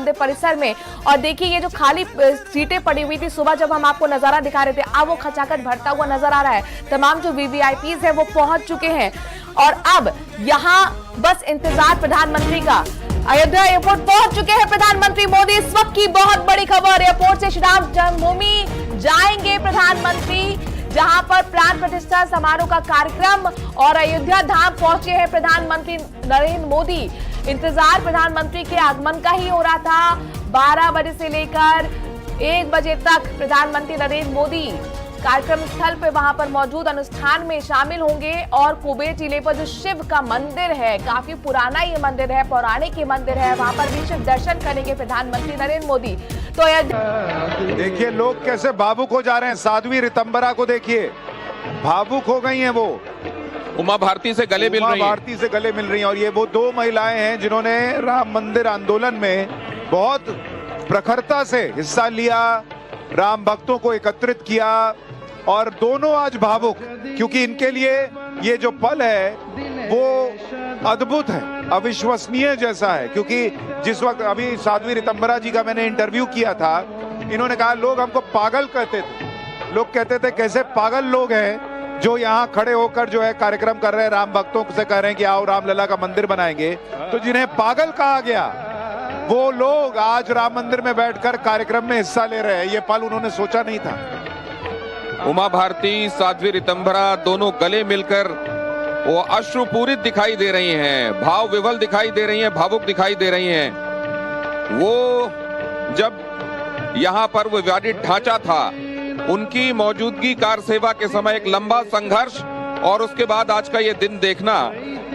मंदिर परिसर में। और देखिए ये जो खाली सीटें पड़ी हुई थी, सुबह जब हम आपको नजारा दिखा रहे थे, अब वो खचाखच भरता हुआ नजर आ रहा है। तमाम जो वीवीआईपीज है वो पहुंच चुके हैं और अब यहाँ बस इंतजार प्रधानमंत्री का। अयोध्या एयरपोर्ट पहुंच चुके हैं प्रधानमंत्री मोदी। इस वक्त की बहुत बड़ी खबर, एयरपोर्ट से श्री राम जन्मभूमि जाएंगे प्रधानमंत्री, जहां पर प्राण प्रतिष्ठा समारोह का कार्यक्रम, और अयोध्या धाम पहुंचे हैं प्रधानमंत्री नरेंद्र मोदी। इंतजार प्रधानमंत्री के आगमन का ही हो रहा था। 12 बजे से लेकर 1 बजे तक प्रधानमंत्री नरेंद्र मोदी कार्यक्रम स्थल पे वहां पर मौजूद अनुष्ठान में शामिल होंगे। और कुबेर टीले पर जो शिव का मंदिर है, काफी पुराना ये मंदिर है, पौराणिक ये मंदिर है, वहां पर भी शिव दर्शन करेंगे प्रधानमंत्री नरेंद्र मोदी। तो देखिए लोग कैसे भावुक हो जा रहे हैं। साध्वी रितंबरा को देखिए, भावुक हो गई हैं वो। उमा भारती से गले मिल रही हैं। भारती से गले मिल रही हैं। और ये वो 2 महिलाएं हैं जिन्होंने राम मंदिर आंदोलन में बहुत प्रखरता से हिस्सा लिया, राम भक्तों को एकत्रित किया, और दोनों आज भावुक, क्योंकि इनके लिए ये जो पल है वो अद्भुत है, अविश्वसनीय जैसा है। क्योंकि जिस वक्त अभी साध्वी रितंबरा जी का मैंने इंटरव्यू किया था, इन्होंने कहा लोग हमको पागल कहते थे। लोग कहते थे कैसे पागल लोग हैं जो यहाँ खड़े होकर जो है कार्यक्रम कर रहे हैं, राम भक्तों से कह रहे हैं कि आओ रामलला का मंदिर बनाएंगे। तो जिन्हें पागल कहा गया, वो लोग आज राम मंदिर में बैठकर कार्यक्रम में हिस्सा ले रहे हैं। ये पल उन्होंने सोचा नहीं था। उमा भारती, साध्वी रितंबरा दोनों गले मिलकर वो अश्रुपूरित दिखाई दे रही हैं, भाव विवल दिखाई दे रही हैं, भावुक दिखाई दे रही हैं। वो जब यहाँ पर वो विवादित ढांचा था, उनकी मौजूदगी कार सेवा के समय एक लंबा संघर्ष, और उसके बाद आज का ये दिन देखना,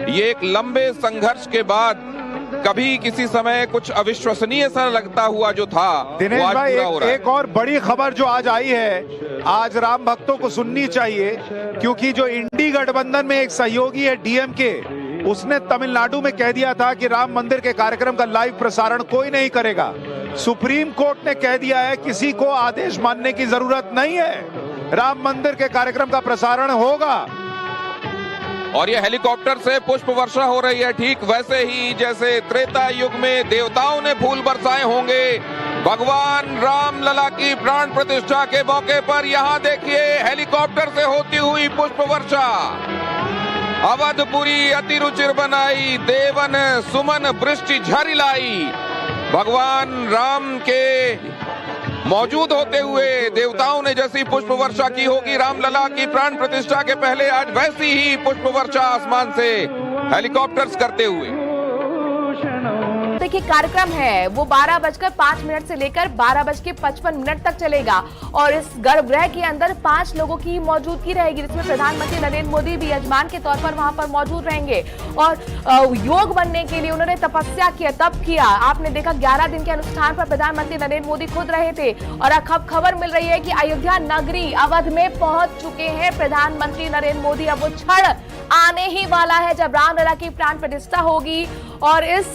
ये एक लंबे संघर्ष के बाद कभी किसी समय कुछ अविश्वसनीय सा लगता हुआ जो था, दिनेश भाई एक और बड़ी खबर जो आज आई है, आज राम भक्तों को सुननी चाहिए। क्योंकि जो इंडी गठबंधन में एक सहयोगी है डीएमके, उसने तमिलनाडु में कह दिया था कि राम मंदिर के कार्यक्रम का लाइव प्रसारण कोई नहीं करेगा। सुप्रीम कोर्ट ने कह दिया है किसी को आदेश मानने की जरूरत नहीं है, राम मंदिर के कार्यक्रम का प्रसारण होगा। और ये हेलीकॉप्टर से पुष्प वर्षा हो रही है, ठीक वैसे ही जैसे त्रेता युग में देवताओं ने फूल बरसाए होंगे। भगवान राम लला की प्राण प्रतिष्ठा के मौके पर यहाँ देखिए हेलीकॉप्टर से होती हुई पुष्प वर्षा। अवधपुरी अति रुचिर बनाई, देवन सुमन वृष्टि झरि लाई। भगवान राम के मौजूद होते हुए देवताओं ने जैसी पुष्प वर्षा की होगी रामलला की प्राण प्रतिष्ठा के पहले, आज वैसी ही पुष्प वर्षा आसमान से हेलीकॉप्टर्स करते हुए। देखिए कार्यक्रम है वो 12:05 से लेकर 12:55 तक चलेगा। और इस गर्भगृह के अंदर 5 लोगों की मौजूदगी रहेगी, जिसमें प्रधानमंत्री नरेंद्र मोदी भी यजमान के तौर पर वहां पर मौजूद रहेंगे। और योग बनने के लिए उन्होंने तपस्या किया, तप किया। आपने देखा 11 दिन के अनुष्ठान पर प्रधानमंत्री नरेंद्र मोदी खुद रहे थे। और अब खबर मिल रही है कि अयोध्या नगरी अवध में पहुंच चुके हैं प्रधानमंत्री नरेंद्र मोदी। अब वो क्षण आने ही वाला है जब रामलला की प्राण प्रतिष्ठा होगी, और इस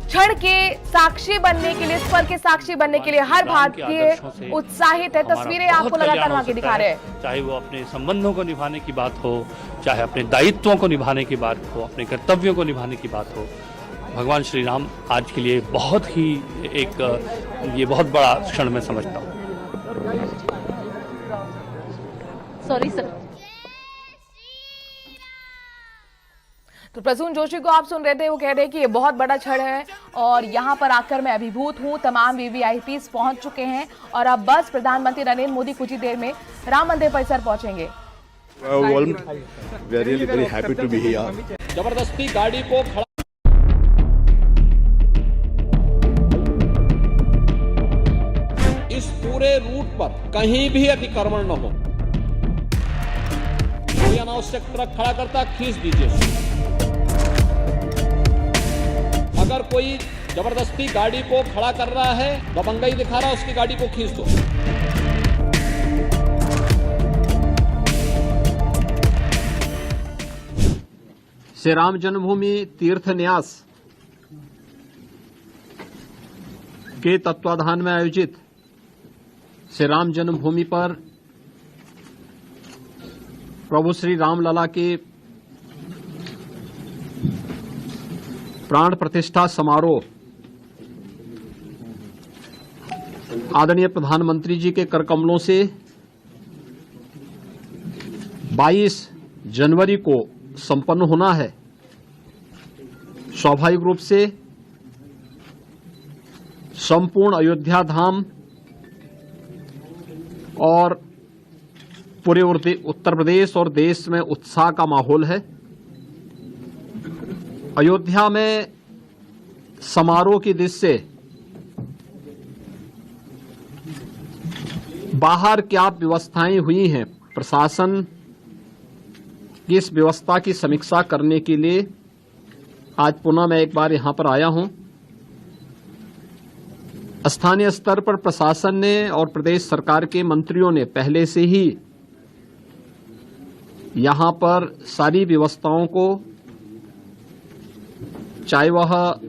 क्षण के साक्षी बनने के लिए, इस पल के साक्षी बनने के लिए हर भारतीय उत्साहित है। तस्वीरें आपको लगातार वहां की दिखा रहे हैं। चाहे वो अपने संबंधों को निभाने की बात हो, चाहे अपने दायित्वों को निभाने की बात हो, अपने कर्तव्यों को निभाने की बात हो, भगवान श्री राम आज के लिए बहुत ही ये बहुत बड़ा क्षण मैं समझता हूँ। Sorry sir. तो प्रसून जोशी को आप सुन रहे थे, वो कह रहे हैं कि ये बहुत बड़ा क्षण है और यहाँ पर आकर मैं अभिभूत हूँ। तमाम वीवीआईपीज पहुंच चुके हैं और अब बस प्रधानमंत्री नरेंद्र मोदी कुछ ही देर में राम मंदिर परिसर पहुंचेंगे। जबरदस्ती गाड़ी को खड़ा, इस पूरे रूट पर कहीं भी अतिक्रमण न हो। कोई अनावश्यक ट्रक खड़ा करता खींच दीजिए। अगर कोई जबरदस्ती गाड़ी को खड़ा कर रहा है, दबंगई दिखा रहा है, उसकी गाड़ी को खींच दो। श्री राम जन्मभूमि तीर्थ न्यास के तत्वाधान में आयोजित श्री राम जन्मभूमि पर प्रभु श्री रामलला के प्राण प्रतिष्ठा समारोह आदरणीय प्रधानमंत्री जी के कर कमलों से 22 जनवरी को संपन्न होना है। स्वाभाविक रूप से संपूर्ण अयोध्या धाम और पूरे उत्तर प्रदेश और देश में उत्साह का माहौल है। अयोध्या में समारोह की दृष्टि से बाहर क्या व्यवस्थाएं हुई हैं, प्रशासन की इस व्यवस्था की समीक्षा करने के लिए आज पुनः मैं एक बार यहां पर आया हूं। स्थानीय स्तर पर प्रशासन ने और प्रदेश सरकार के मंत्रियों ने पहले से ही यहां पर सारी व्यवस्थाओं को, चाहे वह